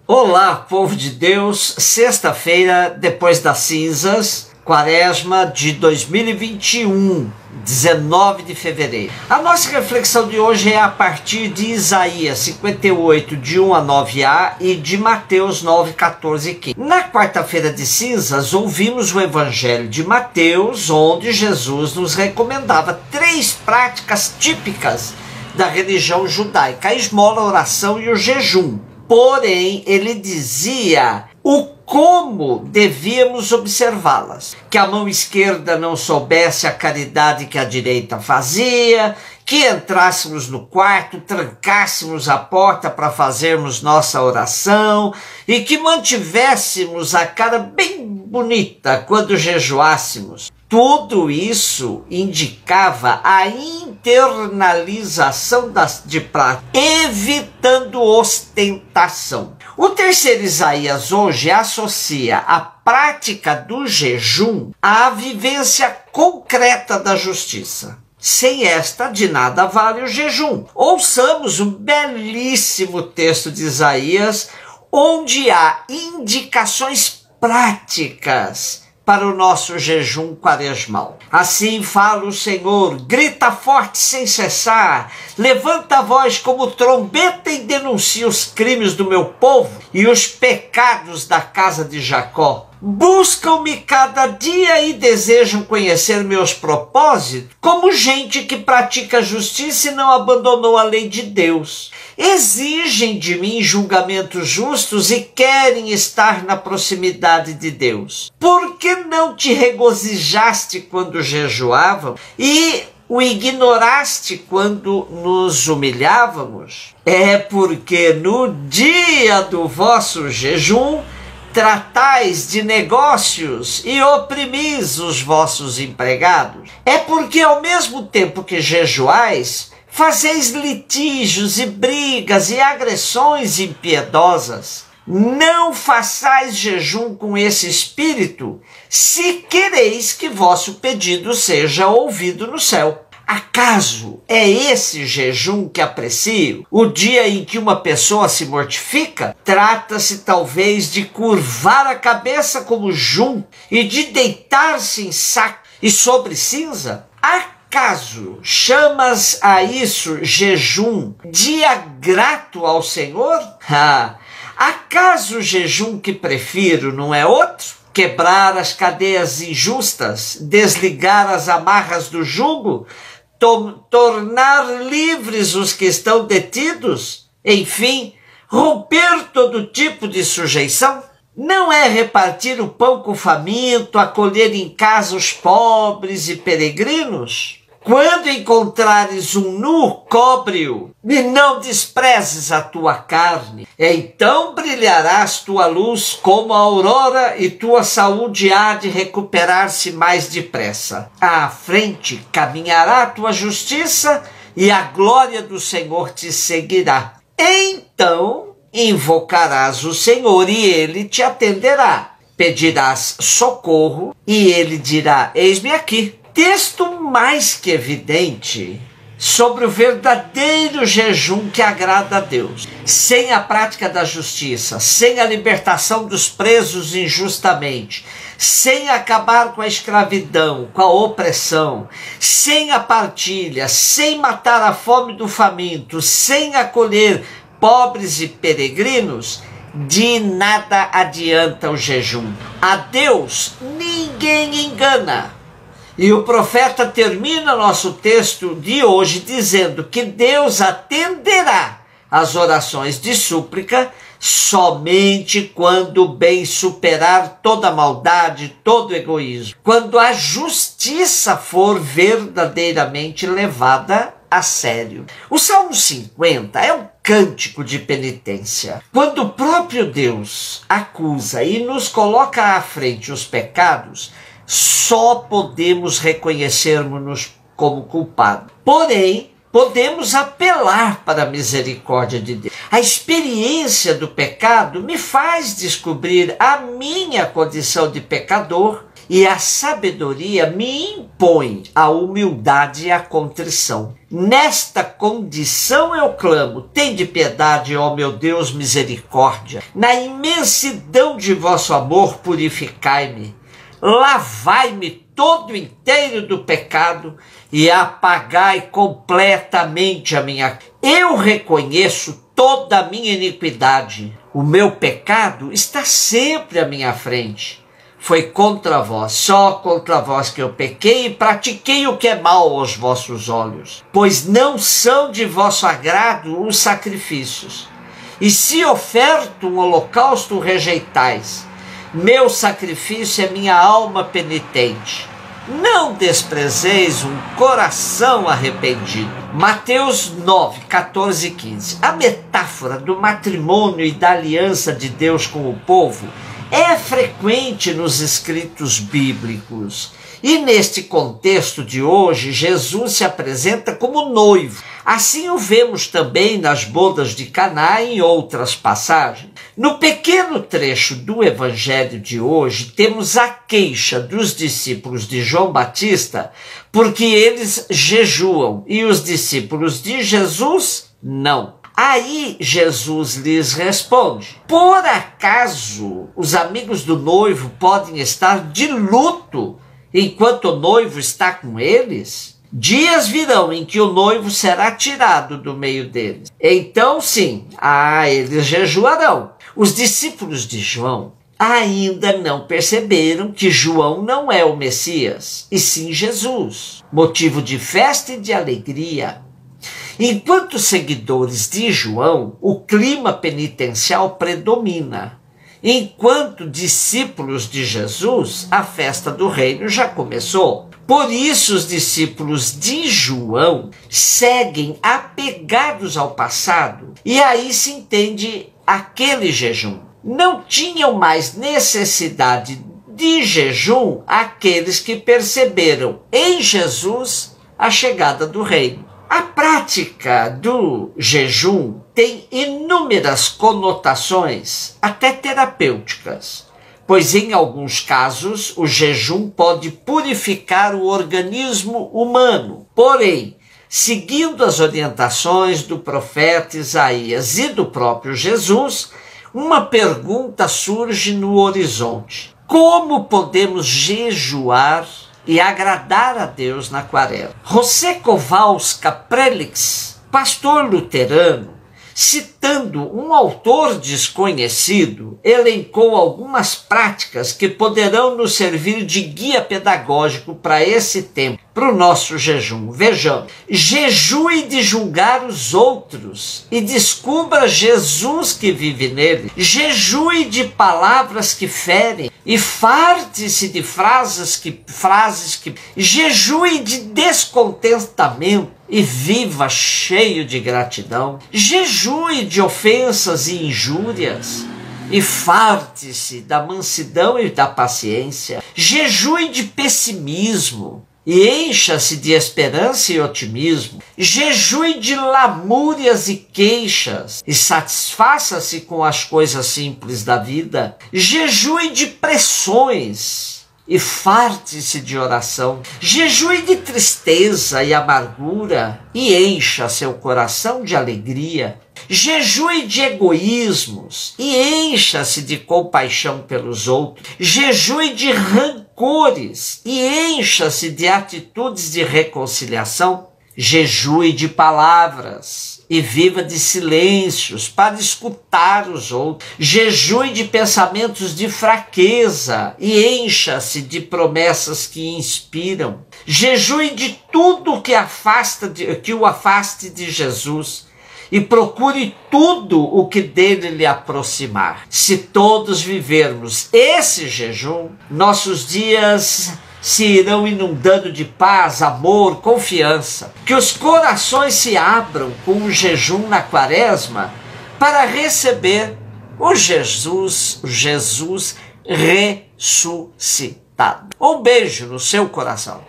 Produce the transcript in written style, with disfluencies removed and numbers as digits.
Olá, povo de Deus, sexta-feira, depois das cinzas, quaresma de 2021, 19 de fevereiro. A nossa reflexão de hoje é a partir de Isaías 58, de 1 a 9a e de Mateus 9, 14 e 15. Na quarta-feira de cinzas, ouvimos o evangelho de Mateus, onde Jesus nos recomendava 3 práticas típicas da religião judaica: a esmola, a oração e o jejum. Porém, ele dizia o como devíamos observá-las. Que a mão esquerda não soubesse a caridade que a direita fazia, que entrássemos no quarto, trancássemos a porta para fazermos nossa oração e que mantivéssemos a cara bem bonita quando jejuássemos. Tudo isso indicava a internalização de prática, evitando ostentação. O terceiro Isaías hoje associa a prática do jejum à vivência concreta da justiça. Sem esta, de nada vale o jejum. Ouçamos um belíssimo texto de Isaías, onde há indicações práticas para o nosso jejum quaresmal. Assim fala o Senhor: grita forte sem cessar, levanta a voz como trombeta e denuncia os crimes do meu povo e os pecados da casa de Jacó. Buscam-me cada dia e desejam conhecer meus propósitos, como gente que pratica justiça e não abandonou a lei de Deus. Exigem de mim julgamentos justos e querem estar na proximidade de Deus. Por que não te regozijaste quando jejuavam e o ignoraste quando nos humilhávamos? É porque no dia do vosso jejum tratais de negócios e oprimis os vossos empregados. É porque ao mesmo tempo que jejuais, fazeis litígios e brigas e agressões impiedosas. Não façais jejum com esse espírito, se quereis que vosso pedido seja ouvido no céu. Acaso é esse jejum que aprecio? O dia em que uma pessoa se mortifica? Trata-se talvez de curvar a cabeça como junco e de deitar-se em saco e sobre cinza? Acaso chamas a isso jejum, dia grato ao Senhor? Acaso o jejum que prefiro não é outro? Quebrar as cadeias injustas, desligar as amarras do jugo, tornar livres os que estão detidos, enfim, romper todo tipo de sujeição? Não é repartir o pão com o faminto, acolher em casa os pobres e peregrinos? Quando encontrares um nu, cobre-o, e não desprezes a tua carne. Então brilharás tua luz como a aurora, e tua saúde há de recuperar-se mais depressa. À frente caminhará a tua justiça, e a glória do Senhor te seguirá. Então invocarás o Senhor, e ele te atenderá. Pedirás socorro, e ele dirá: eis-me aqui. Texto mais que evidente sobre o verdadeiro jejum que agrada a Deus. Sem a prática da justiça, sem a libertação dos presos injustamente, sem acabar com a escravidão, com a opressão, sem a partilha, sem matar a fome do faminto, sem acolher pobres e peregrinos, de nada adianta o jejum. A Deus ninguém engana. E o profeta termina nosso texto de hoje dizendo que Deus atenderá às orações de súplica somente quando o bem superar toda maldade, todo egoísmo. Quando a justiça for verdadeiramente levada a sério. O Salmo 50 é um cântico de penitência. Quando o próprio Deus acusa e nos coloca à frente os pecados, só podemos reconhecermos-nos como culpados. Porém, podemos apelar para a misericórdia de Deus. A experiência do pecado me faz descobrir a minha condição de pecador e a sabedoria me impõe a humildade e a contrição. Nesta condição eu clamo, tende piedade, ó meu Deus, misericórdia. Na imensidão de vosso amor, purificai-me. Lavai-me todo inteiro do pecado e apagai completamente a minha. Eu reconheço toda a minha iniquidade. O meu pecado está sempre à minha frente. Foi contra vós, só contra vós que eu pequei e pratiquei o que é mal aos vossos olhos. Pois não são de vosso agrado os sacrifícios. E se oferto um holocausto, rejeitais. Meu sacrifício é minha alma penitente. Não desprezeis um coração arrependido. Mateus 9, 14 e 15. A metáfora do matrimônio e da aliança de Deus com o povo é frequente nos escritos bíblicos. E neste contexto de hoje, Jesus se apresenta como noivo. Assim o vemos também nas bodas de Caná e em outras passagens. No pequeno trecho do evangelho de hoje, temos a queixa dos discípulos de João Batista, porque eles jejuam e os discípulos de Jesus não. Aí Jesus lhes responde: por acaso os amigos do noivo podem estar de luto enquanto o noivo está com eles? Dias virão em que o noivo será tirado do meio deles. Então sim, eles jejuarão. Os discípulos de João ainda não perceberam que João não é o Messias, e sim Jesus, motivo de festa e de alegria. Enquanto seguidores de João, o clima penitencial predomina. Enquanto discípulos de Jesus, a festa do reino já começou. Por isso, os discípulos de João seguem apegados ao passado, e aí se entende aquele jejum. Não tinham mais necessidade de jejum aqueles que perceberam em Jesus a chegada do reino. A prática do jejum tem inúmeras conotações, até terapêuticas, pois em alguns casos o jejum pode purificar o organismo humano. Porém, seguindo as orientações do profeta Isaías e do próprio Jesus, uma pergunta surge no horizonte: como podemos jejuar e agradar a Deus na quaresma? José Kowalska Prelix, pastor luterano, citando um autor desconhecido, elencou algumas práticas que poderão nos servir de guia pedagógico para esse tempo, para o nosso jejum. Vejamos: jejue de julgar os outros e descubra Jesus que vive nele. Jejue de palavras que ferem e farte-se de frases que jejue de descontentamento e viva cheio de gratidão. Jejue de ofensas e injúrias e farte-se da mansidão e da paciência. Jejue de pessimismo e encha-se de esperança e otimismo. Jejue de lamúrias e queixas e satisfaça-se com as coisas simples da vida. Jejue de pressões e farte-se de oração. Jejue de tristeza e amargura e encha seu coração de alegria. Jejue de egoísmos e encha-se de compaixão pelos outros. Jejue de rancores e encha-se de atitudes de reconciliação. Jejue de palavras e viva de silêncios para escutar os outros. Jejue de pensamentos de fraqueza e encha-se de promessas que inspiram. Jejue de tudo que o afaste de Jesus e procure tudo o que dele lhe aproximar. Se todos vivermos esse jejum, nossos dias se irão inundando de paz, amor, confiança. Que os corações se abram com o jejum na quaresma para receber o Jesus ressuscitado. Um beijo no seu coração.